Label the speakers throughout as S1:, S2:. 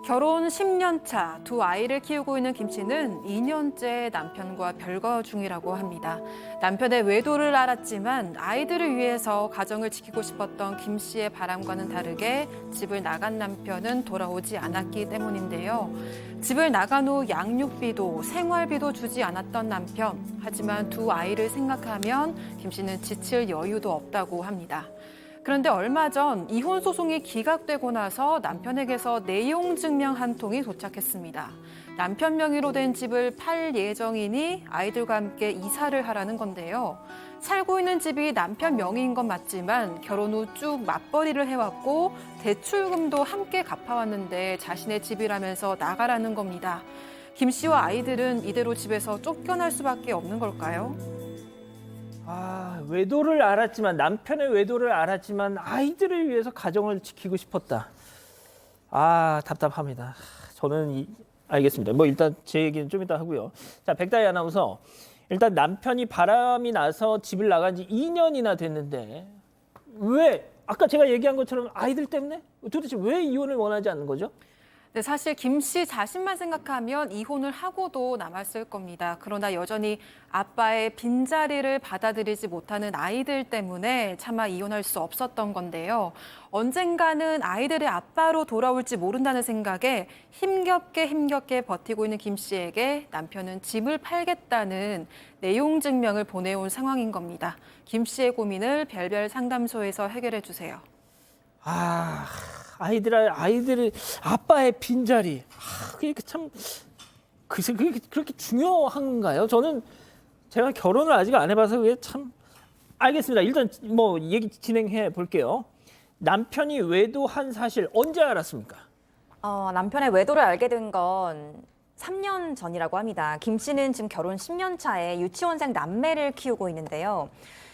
S1: 결혼 10년 차 두 아이를 키우고 있는 김 씨는 2년째 남편과 별거 중이라고 합니다. 남편의 외도를 알았지만 아이들을 위해서 가정을 지키고 싶었던 김 씨의 바람과는 다르게 집을 나간 남편은 돌아오지 않았기 때문인데요. 집을 나간 후 양육비도 생활비도 주지 않았던 남편. 하지만 두 아이를 생각하면 김 씨는 지칠 여유도 없다고 합니다. 그런데 얼마 전 이혼 소송이 기각되고 나서 남편에게서 내용 증명 한 통이 도착했습니다. 남편 명의로 된 집을 팔 예정이니 아이들과 함께 이사를 하라는 건데요. 살고 있는 집이 남편 명의인 건 맞지만 결혼 후 쭉 맞벌이를 해왔고 대출금도 함께 갚아왔는데 자신의 집이라면서 나가라는 겁니다. 김 씨와 아이들은 이대로 집에서 쫓겨날 수밖에 없는 걸까요?
S2: 외도를 알았지만 남편의 외도를 알았지만 아이들을 위해서 가정을 지키고 싶었다. 답답합니다. 저는 알겠습니다. 뭐 일단 제 얘기는 좀 이따 하고요. 자, 백다희 아나운서. 일단 남편이 바람이 나서 집을 나간 지 2년이나 됐는데 왜 아까 제가 얘기한 것처럼 아이들 때문에 도대체 왜 이혼을 원하지 않는 거죠?
S1: 네, 사실 김 씨 자신만 생각하면 이혼을 하고도 남았을 겁니다. 그러나 여전히 아빠의 빈자리를 받아들이지 못하는 아이들 때문에 차마 이혼할 수 없었던 건데요. 언젠가는 아이들의 아빠로 돌아올지 모른다는 생각에 힘겹게 버티고 있는 김 씨에게 남편은 집을 팔겠다는 내용 증명을 보내온 상황인 겁니다. 김 씨의 고민을 별별 상담소에서 해결해 주세요.
S2: 아이들의 아빠의 빈자리. 그게 참 글쎄 그게 그렇게 중요한가요? 저는 제가 결혼을 아직 안 해봐서 그게 참 알겠습니다. 일단 뭐 얘기 진행해 볼게요. 남편이 외도한 사실 언제 알았습니까?
S3: 남편의 외도를 알게 된 건 3년 전이라고 합니다. 김 씨는 지금 결혼 10년 차에 유치원생 남매를 키우고 있는데요.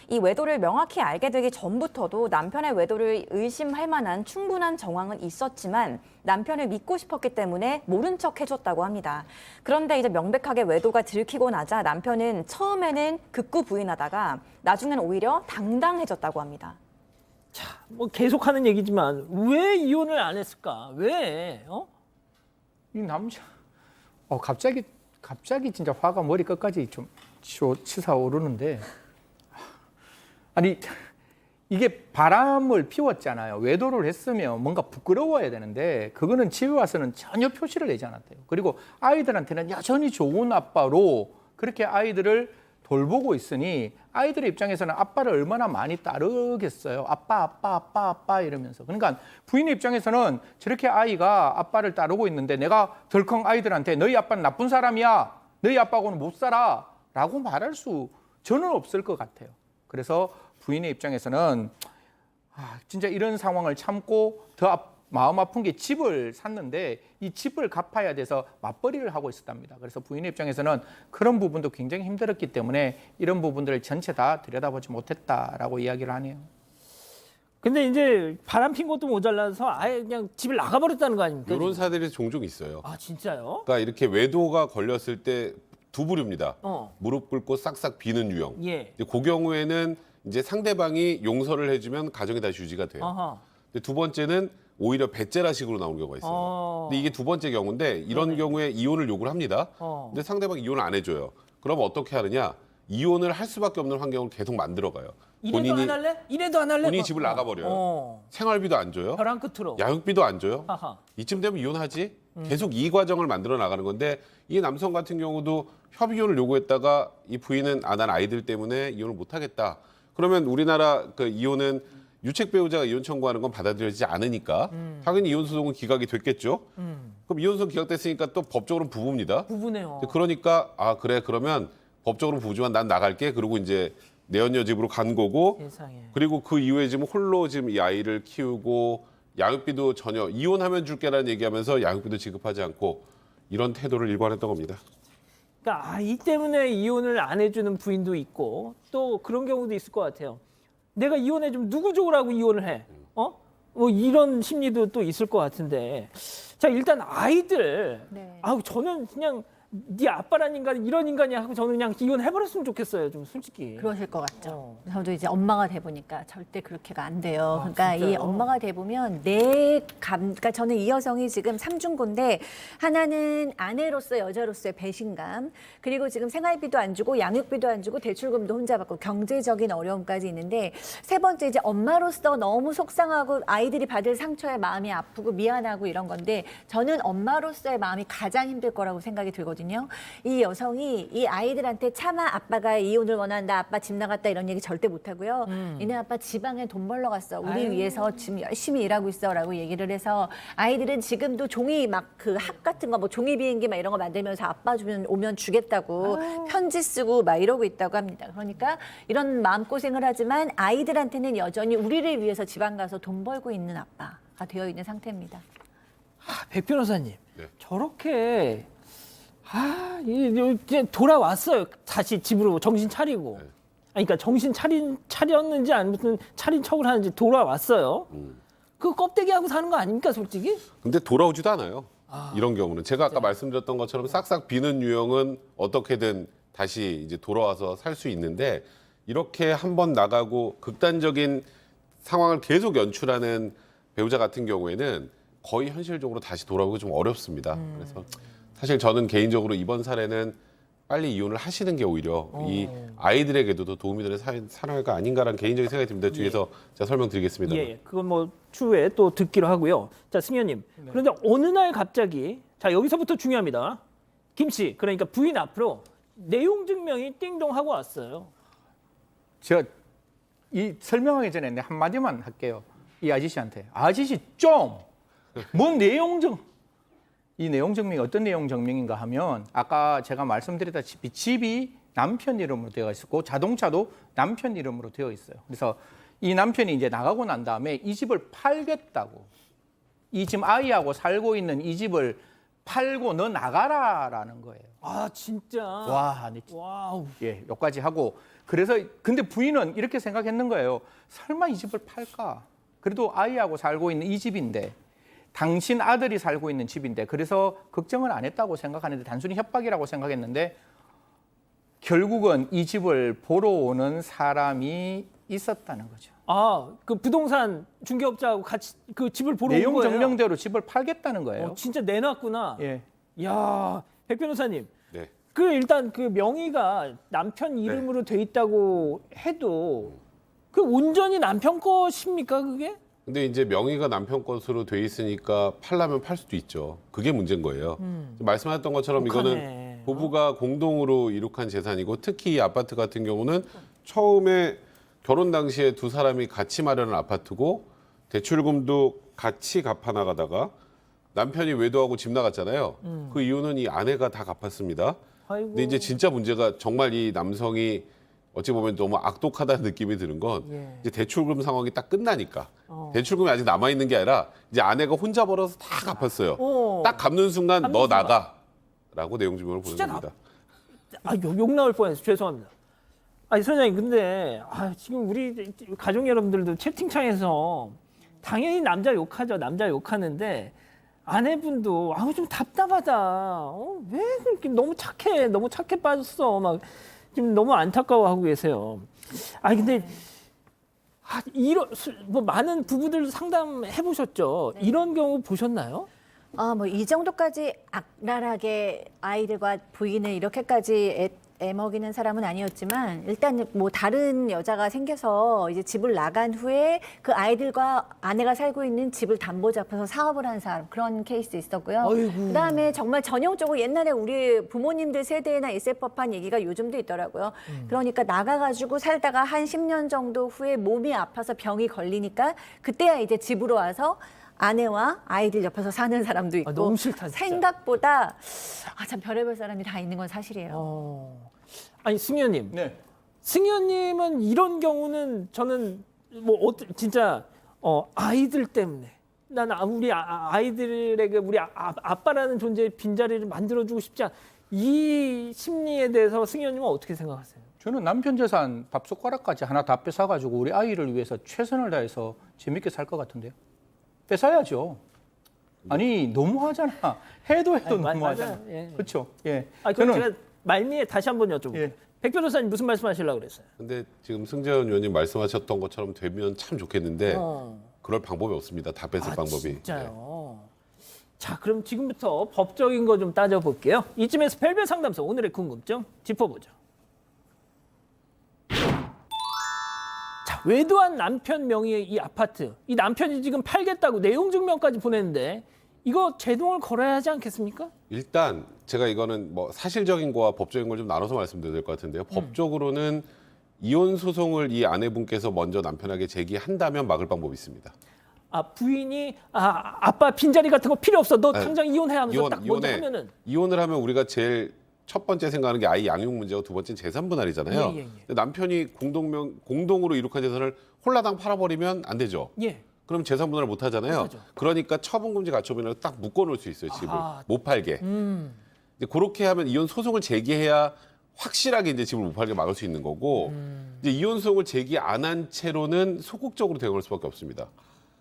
S3: 이 외도를 명확히 알게 되기 전부터도 남편의 외도를 의심할 만한 충분한 정황은 있었지만 남편을 믿고 싶었기 때문에 모른 척 해줬다고 합니다. 그런데 이제 명백하게 외도가 들키고 나자 남편은 처음에는 극구 부인하다가 나중엔 오히려 당당해졌다고 합니다.
S2: 자, 뭐 계속하는 얘기지만 왜 이혼을 안 했을까? 왜?
S4: 이 남자 갑자기 진짜 화가 머리 끝까지 좀 치솟아오르는데 아니 이게 바람을 피웠잖아요. 외도를 했으면 뭔가 부끄러워야 되는데 그거는 집에 와서는 전혀 표시를 내지 않았대요. 그리고 아이들한테는 여전히 좋은 아빠로 그렇게 아이들을 돌보고 있으니 아이들의 입장에서는 아빠를 얼마나 많이 따르겠어요. 아빠 이러면서. 그러니까 부인의 입장에서는 저렇게 아이가 아빠를 따르고 있는데 내가 덜컹 아이들한테 너희 아빠는 나쁜 사람이야. 너희 아빠하고는 못 살아. 라고 말할 수 저는 없을 것 같아요. 그래서 부인의 입장에서는 진짜 이런 상황을 참고 더 마음 아픈 게 집을 샀는데 이 집을 갚아야 돼서 맞벌이를 하고 있었답니다. 그래서 부인의 입장에서는 그런 부분도 굉장히 힘들었기 때문에 이런 부분들을 전체 다 들여다보지 못했다라고 이야기를 하네요.
S2: 근데 이제 바람 핀 것도 모자라서 아예 그냥 집을 나가버렸다는 거 아닙니까?
S5: 이런 사들이 종종 있어요.
S2: 진짜요?
S5: 그러니까 이렇게 외도가 걸렸을 때 두 부류입니다.
S2: 어.
S5: 무릎 꿇고 싹싹 비는 유형.
S2: 예.
S5: 근데 그 경우에는 이제 상대방이 용서를 해주면 가정이 다시 유지가 돼요.
S2: 아하.
S5: 근데 두 번째는 오히려 배째라식으로 나오는 경우가 있어요. 근데 이게 두 번째 경우인데 이런 경우에 이혼을 요구를 합니다. 근데 상대방이 이혼을 안 해줘요. 그러면 어떻게 하느냐? 이혼을 할 수밖에 없는 환경을 계속 만들어가요.
S2: 이래도 안 할래? 이래도 안 할래?
S5: 본인이 집을 나가버려요. 생활비도 안 줘요.
S2: 벼랑 끝으로.
S5: 양육비도 안 줘요.
S2: 하하.
S5: 이쯤 되면 이혼하지. 계속 이 과정을 만들어 나가는 건데 이 남성 같은 경우도 협의혼을 요구했다가 이 부인은 난 아이들 때문에 이혼을 못 하겠다. 그러면 우리나라 그 이혼은 유책 배우자가 이혼 청구하는 건 받아들여지지 않으니까 당연히 이혼 소송은 기각이 됐겠죠. 그럼 이혼 소송 기각됐으니까 또 법적으로는 부부입니다.
S2: 부부네요.
S5: 그러니까 그래 그러면 법적으로 부부지만 난 나갈게. 그리고 이제 내연녀 집으로 간 거고.
S2: 세상에.
S5: 그리고 그 이후에 지금 홀로 지금 이 아이를 키우고 양육비도 전혀 이혼하면 줄게라는 얘기하면서 양육비도 지급하지 않고 이런 태도를 일관했던 겁니다.
S2: 그러니까 아이 때문에 이혼을 안 해주는 부인도 있고 또 그런 경우도 있을 것 같아요. 내가 이혼해 좀 누구 좋으라고 이혼을 해? 뭐 이런 심리도 또 있을 것 같은데. 자, 일단 아이들.
S3: 네.
S2: 저는 그냥 네 아빠란 인간은 이런 인간이야 하고 저는 그냥 이혼해버렸으면 좋겠어요. 좀 솔직히.
S6: 그러실 것 같죠. 저도 이제 엄마가 돼 보니까 절대 그렇게가 안 돼요. 그러니까 이
S2: 진짜요?
S6: 엄마가 돼 보면 그러니까 저는 이 여성이 지금 삼중고인데 하나는 아내로서 여자로서의 배신감, 그리고 지금 생활비도 안 주고 양육비도 안 주고 대출금도 혼자 받고 경제적인 어려움까지 있는데 세 번째 이제 엄마로서 너무 속상하고 아이들이 받을 상처에 마음이 아프고 미안하고 이런 건데 저는 엄마로서의 마음이 가장 힘들 거라고 생각이 들거든요. 이 여성이 이 아이들한테 차마 아빠가 이혼을 원한다, 아빠 집 나갔다 이런 얘기 절대 못 하고요. 니네 아빠 지방에 돈 벌러 갔어. 우리 위해서 지금 열심히 일하고 있어라고 얘기를 해서 아이들은 지금도 종이 막 그 학 같은 거 뭐 종이 비행기 막 이런 거 만들면서 아빠 주면 오면 주겠다고 편지 쓰고 막 이러고 있다고 합니다. 그러니까 이런 마음고생을 하지만 아이들한테는 여전히 우리를 위해서 지방 가서 돈 벌고 있는 아빠가 되어 있는 상태입니다.
S2: 백 변호사님,
S5: 네.
S2: 저렇게 이제 돌아왔어요. 다시 집으로 정신 차리고. 아니, 그러니까 정신 차렸는지 아니면 차린 척을 하는지 돌아왔어요. 그 껍데기하고 사는 거 아닙니까, 솔직히?
S5: 근데 돌아오지도 않아요. 이런 경우는 제가 아까 말씀드렸던 것처럼 싹싹 비는 유형은 어떻게든 다시 이제 돌아와서 살 수 있는데 이렇게 한번 나가고 극단적인 상황을 계속 연출하는 배우자 같은 경우에는 거의 현실적으로 다시 돌아오기 좀 어렵습니다. 그래서 사실 저는 개인적으로 이번 사례는 빨리 이혼을 하시는 게 오히려 이 아이들에게도 더 도움이 되는 사례가 아닌가라는 개인적인 생각이 듭니다. 뒤에서 제가 설명드리겠습니다.
S2: 예, 그건 뭐 추후에 또 듣기로 하고요. 자, 승현님. 그런데 어느 날 갑자기, 자, 여기서부터 중요합니다. 김 씨, 그러니까 부인 앞으로 내용 증명이 띵동 하고 왔어요.
S4: 제가 이 설명하기 전에 내 한마디만 할게요. 이 아저씨한테. 아저씨 좀! 뭔 내용증? 이 내용 증명이 어떤 내용 증명인가 하면 아까 제가 말씀드렸다시피 집이 남편 이름으로 되어 있었고 자동차도 남편 이름으로 되어 있어요. 그래서 이 남편이 이제 나가고 난 다음에 이 집을 팔겠다고. 이 지금 아이하고 살고 있는 이 집을 팔고 너 나가라라는 거예요.
S2: 아, 진짜.
S4: 와, 네.
S2: 와우.
S4: 예, 여기까지 하고 그래서 근데 부인은 이렇게 생각했는 거예요. 설마 이 집을 팔까? 그래도 아이하고 살고 있는 이 집인데 당신 아들이 살고 있는 집인데 그래서 걱정을 안 했다고 생각하는데 단순히 협박이라고 생각했는데 결국은 이 집을 보러 오는 사람이 있었다는 거죠.
S2: 아, 그 부동산 중개업자하고 같이 그 집을 보러 온
S4: 내용
S2: 거예요.
S4: 증명대로 집을 팔겠다는 거예요.
S2: 진짜 내놨구나.
S4: 예.
S2: 야, 백 변호사님.
S5: 네.
S2: 그 일단 그 명의가 남편 이름으로 돼 있다고 해도 그 온전히 남편 것입니까, 그게?
S5: 근데 이제 명의가 남편 것으로 돼 있으니까 팔려면 팔 수도 있죠. 그게 문제인 거예요. 말씀하셨던 것처럼
S2: 독하네.
S5: 이거는 부부가 공동으로 이룩한 재산이고 특히 이 아파트 같은 경우는 처음에 결혼 당시에 두 사람이 같이 마련한 아파트고 대출금도 같이 갚아 나가다가 남편이 외도하고 집 나갔잖아요. 그 이유는 이 아내가 다 갚았습니다.
S2: 아이고.
S5: 근데 이제 진짜 문제가 정말 이 남성이 어찌 보면 너무 악독하다는 느낌이 드는 건 이제 대출금 상황이 딱 끝나니까 대출금이 아직 남아 있는 게 아니라 이제 아내가 혼자 벌어서 다 갚았어요. 딱 갚는 순간
S2: 갚는
S5: 너
S2: 순간.
S5: 나가라고 내용 증명을 보는
S2: 진짜
S5: 겁니다.
S2: 욕 나올 뻔했어. 죄송합니다. 아니, 소장님, 근데 지금 우리 가족 여러분들도 채팅창에서 당연히 남자 욕하죠. 남자 욕하는데 아내분도 좀 답답하다. 왜 그렇게 너무 착해 빠졌어. 막 지금 너무 안타까워하고 계세요. 아니, 근데 이런 뭐 많은 부부들 상담해 보셨죠? 이런 경우 보셨나요?
S6: 뭐 이 정도까지 악랄하게 아이들과 부인을 이렇게까지 애먹이는 사람은 아니었지만 일단 뭐 다른 여자가 생겨서 이제 집을 나간 후에 그 아이들과 아내가 살고 있는 집을 담보 잡혀서 사업을 한 사람 그런 케이스 있었고요.
S2: 아이고.
S6: 그다음에 정말 전형적으로 옛날에 우리 부모님들 세대에나 있을 법한 얘기가 요즘도 있더라고요. 그러니까 나가가지고 살다가 한 10년 정도 후에 몸이 아파서 병이 걸리니까 그때야 이제 집으로 와서 아내와 아이들 옆에서 사는 사람도 있고
S2: 너무 싫다, 진짜.
S6: 생각보다 참 별의별 사람이 다 있는 건 사실이에요.
S2: 아니, 승현님.
S4: 네.
S2: 승현님은 이런 경우는 저는 뭐 진짜 아이들 때문에 난 우리 아이들에게 우리 아빠라는 존재의 빈자리를 만들어주고 싶지 않. 이 심리에 대해서 승현님은 어떻게 생각하세요?
S4: 저는 남편 재산 밥숟가락까지 하나 다 뺏어가지고 우리 아이를 위해서 최선을 다해서 재밌게 살 것 같은데요. 뺏어야죠. 아니 너무하잖아. 해도
S2: 아니,
S4: 너무하잖아.
S2: 맞아요. 예.
S4: 그렇죠. 예.
S2: 아, 그럼 제가 말미에 다시 한번 여쭤볼게요.
S4: 예.
S2: 백 변호사님 무슨 말씀하시려고 그랬어요?
S5: 근데 지금 승재원 의원님 말씀하셨던 것처럼 되면 참 좋겠는데 그럴 방법이 없습니다. 다 뺏을 방법이.
S2: 진짜요. 자, 그럼 지금부터 법적인 거 좀 따져볼게요. 이쯤에서 별별 상담소 오늘의 궁금증 짚어보죠. 자, 외도한 남편 명의의 이 아파트, 이 남편이 지금 팔겠다고 내용 증명까지 보냈는데 이거 제동을 걸어야 하지 않겠습니까?
S5: 일단 제가 이거는 뭐 사실적인 거와 법적인 걸 좀 나눠서 말씀드려야 될 것 같은데요. 법적으로는 이혼 소송을 이 아내분께서 먼저 남편에게 제기한다면 막을 방법이 있습니다.
S2: 아, 부인이 아빠 빈자리 같은 거 필요 없어. 너
S5: 아니,
S2: 당장 이혼해 하면서 딱 먼저 하면은
S5: 이혼을 하면 우리가 제일 첫 번째 생각하는 게 아이 양육 문제고 두 번째는 재산 분할이잖아요.
S2: 예, 예, 예.
S5: 근데 남편이 공동으로 이룩한 재산을 홀라당 팔아버리면 안 되죠.
S2: 예.
S5: 그럼 재산 분할을 못 하잖아요.
S2: 못하죠.
S5: 그러니까 처분금지 가처분이라고 딱 묶어놓을 수 있어요. 집을
S2: 아하.
S5: 못 팔게. 이제 그렇게 하면 이혼 소송을 제기해야 확실하게 이제 집을 못 팔게 막을 수 있는 거고 이제 이혼 소송을 제기 안 한 채로는 소극적으로 대응할 수밖에 없습니다.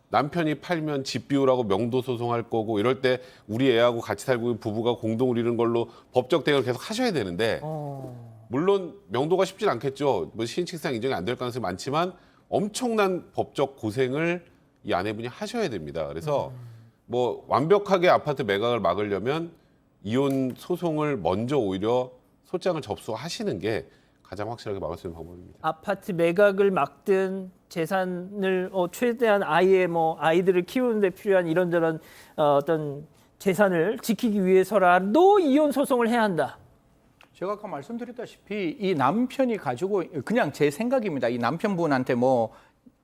S5: 남편이 팔면 집 비우라고 명도 소송할 거고 이럴 때 우리 애하고 같이 살고 있는 부부가 공동을 이루는 걸로 법적 대응을 계속 하셔야 되는데 물론 명도가 쉽진 않겠죠. 뭐 시인칙상 인정이 안 될 가능성이 많지만 엄청난 법적 고생을 이 아내분이 하셔야 됩니다. 그래서 뭐 완벽하게 아파트 매각을 막으려면 이혼 소송을 먼저 오히려 소장을 접수하시는 게 가장 확실하게 막을 수 있는 방법입니다.
S2: 아파트 매각을 막든 재산을 최대한 아이들을 키우는데 필요한 이런저런 어떤 재산을 지키기 위해서라도 이혼 소송을 해야 한다.
S4: 제가 아까 말씀드렸다시피 이 남편이 가지고 그냥 제 생각입니다. 이 남편분한테 뭐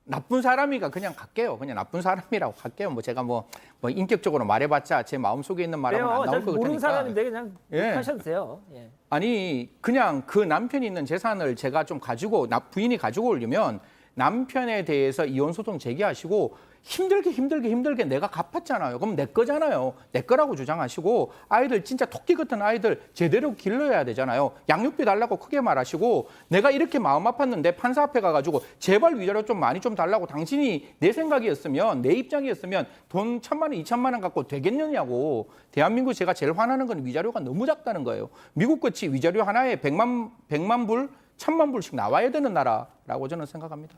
S4: 나쁜 사람이가 그냥 갈게요. 그냥 나쁜 사람이라고 갈게요. 뭐 제가 뭐 인격적으로 말해봤자 제 마음속에 있는 말하면 안 나올 것
S2: 모르는
S4: 같으니까.
S2: 사람인데 그냥
S4: 예.
S2: 하셔도 돼요. 예.
S4: 아니 그냥 그 남편이 있는 재산을 제가 좀 가지고 부인이 가지고 오려면 남편에 대해서 이혼 소송 제기하시고 힘들게 내가 갚았잖아요. 그럼 내 거잖아요. 내 거라고 주장하시고 아이들 진짜 토끼 같은 아이들 제대로 길러야 되잖아요. 양육비 달라고 크게 말하시고 내가 이렇게 마음 아팠는데 판사 앞에 가가지고 제발 위자료 좀 많이 좀 달라고 당신이 내 생각이었으면 내 입장이었으면 돈 1,000만 원, 2,000만 원 갖고 되겠느냐고. 대한민국 제가 제일 화나는 건 위자료가 너무 작다는 거예요. 미국 같이 위자료 하나에 100만 불, 1,000만 불씩 나와야 되는 나라라고 저는 생각합니다.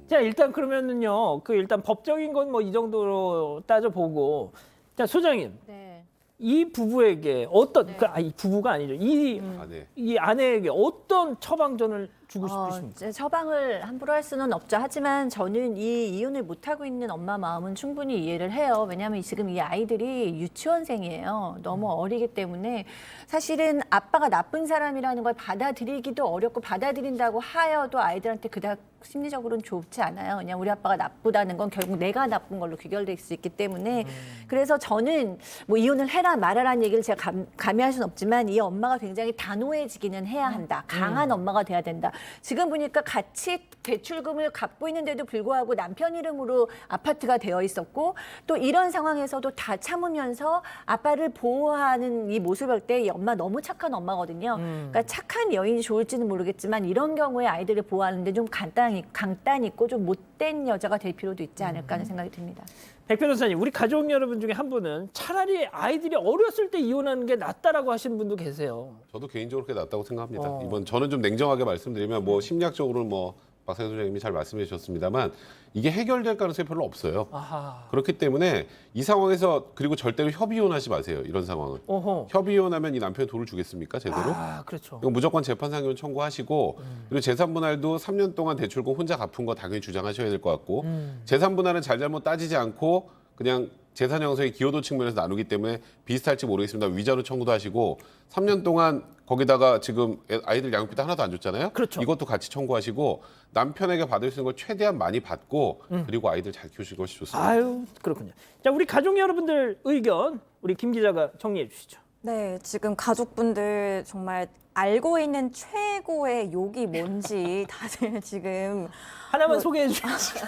S2: 자, 일단 그러면은요. 일단 법적인 건 뭐 이 정도로 따져보고. 자, 소장님.
S6: 네.
S2: 이 부부에게 어떤 이 부부가 아니죠. 이 아내에게 어떤 처방전을 주고 싶으십니까?
S6: 이제 처방을 함부로 할 수는 없죠. 하지만 저는 이 이혼을 못하고 있는 엄마 마음은 충분히 이해를 해요. 왜냐하면 지금 이 아이들이 유치원생이에요. 너무 어리기 때문에 사실은 아빠가 나쁜 사람이라는 걸 받아들이기도 어렵고 받아들인다고 하여도 아이들한테 그닥 심리적으로는 좋지 않아요. 그냥 우리 아빠가 나쁘다는 건 결국 내가 나쁜 걸로 귀결될 수 있기 때문에 그래서 저는 뭐 이혼을 해라 말아라는 얘기를 제가 감히 할 수는 없지만 이 엄마가 굉장히 단호해지기는 해야 한다. 강한 엄마가 돼야 된다. 지금 보니까 같이 대출금을 갚고 있는데도 불구하고 남편 이름으로 아파트가 되어 있었고 또 이런 상황에서도 다 참으면서 아빠를 보호하는 이 모습을 볼 때 이 엄마 너무 착한 엄마거든요. 그러니까 착한 여인이 좋을지는 모르겠지만 이런 경우에 아이들을 보호하는데 좀 강단 있고 좀 못된 여자가 될 필요도 있지 않을까 하는 생각이 듭니다.
S2: 백 변호사님, 우리 가족 여러분 중에 한 분은 차라리 아이들이 어렸을 때 이혼하는 게 낫다라고 하시는 분도 계세요.
S5: 저도 개인적으로 그게 낫다고 생각합니다. 이번 저는 좀 냉정하게 말씀드리면 뭐 심리학적으로는 뭐 박상현 소장님이 잘 말씀해 주셨습니다만 이게 해결될 가능성이 별로 없어요.
S2: 아하.
S5: 그렇기 때문에 이 상황에서 그리고 절대로 협의혼하지 마세요. 이런 상황은.
S2: 어허.
S5: 협의혼하면 이 남편이 돈을 주겠습니까? 제대로?
S2: 그렇죠.
S5: 이건 무조건 재판상의원 청구하시고 그리고 재산분할도 3년 동안 대출금 혼자 갚은 거 당연히 주장하셔야 될 것 같고 재산분할은 잘잘못 따지지 않고 그냥 재산 형성의 기여도 측면에서 나누기 때문에 비슷할지 모르겠습니다. 위자료 청구도 하시고 3년 동안 거기다가 지금 아이들 양육비도 하나도 안 줬잖아요.
S2: 그렇죠.
S5: 이것도 같이 청구하시고 남편에게 받을 수 있는 걸 최대한 많이 받고 그리고 아이들 잘 키우실 것이 좋습니다.
S2: 아유, 그렇군요. 자, 우리 가족 여러분들 의견 우리 김 기자가 정리해 주시죠.
S3: 네, 지금 가족분들 정말 알고 있는 최고의 욕이 뭔지 다들 지금
S2: 하나만 소개해 주시죠.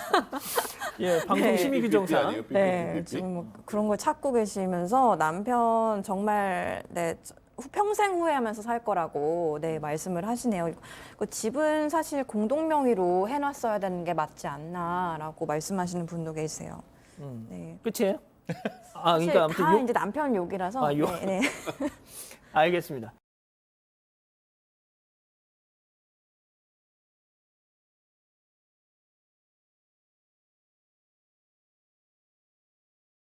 S2: 예, 방송 심의 규정상.
S5: 아니에요?
S3: 네, 지금 뭐 그런 걸 찾고 계시면서 남편 정말 평생 후회하면서 살 거라고 말씀을 하시네요. 그 집은 사실 공동 명의로 해놨어야 되는 게 맞지 않나라고 말씀하시는 분도 계세요. 네.
S2: 끝이에요? 아,
S3: 사실
S2: 그러니까 아무튼
S3: 다 이제 남편 욕이라서.
S2: 아, 욕?
S3: 네.
S2: 알겠습니다.